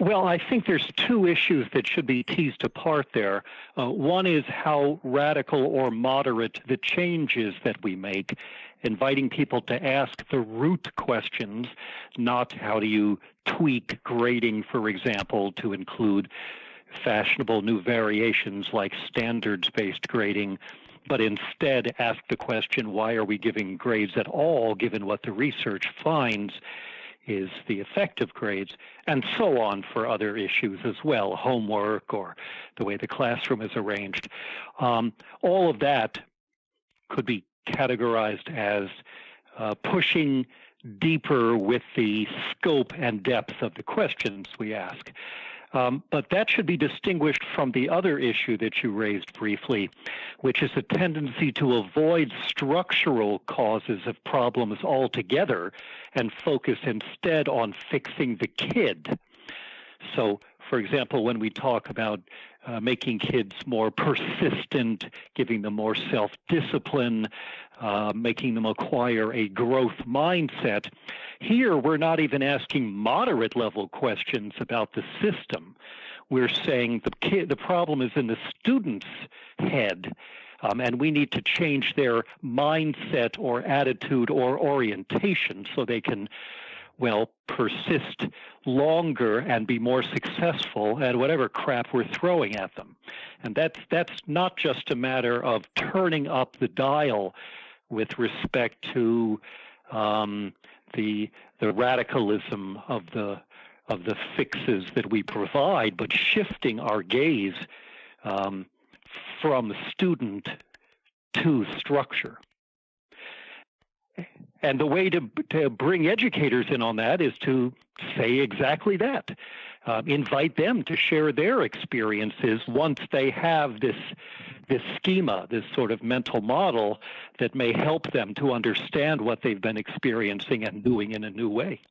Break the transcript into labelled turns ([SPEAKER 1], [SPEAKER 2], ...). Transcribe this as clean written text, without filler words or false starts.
[SPEAKER 1] Well, I think there's two issues that should be teased apart there. One is how radical or moderate the changes that we make, inviting people to ask the root questions, not how do you tweak grading, for example, to include fashionable new variations like standards-based grading, but instead ask the question, why are we giving grades at all, given what the research finds is the effective grades, and so on for other issues as well, homework or the way the classroom is arranged. All of that could be categorized as pushing deeper with the scope and depth of the questions we ask. But that should be distinguished from the other issue that you raised briefly, which is a tendency to avoid structural causes of problems altogether and focus instead on fixing the kid. So, for example, when we talk about making kids more persistent, giving them more self-discipline, making them acquire a growth mindset, here we're not even asking moderate level questions about the system. We're saying the problem is in the student's head, and we need to change their mindset or attitude or orientation so they can, well, persist longer and be more successful at whatever crap we're throwing at them. And that's not just a matter of turning up the dial with respect to the radicalism of the fixes that we provide, but shifting our gaze from student to structure. And the way to bring educators in on that is to say exactly that. Invite them to share their experiences once they have this schema, this sort of mental model that may help them to understand what they've been experiencing and doing in a new way.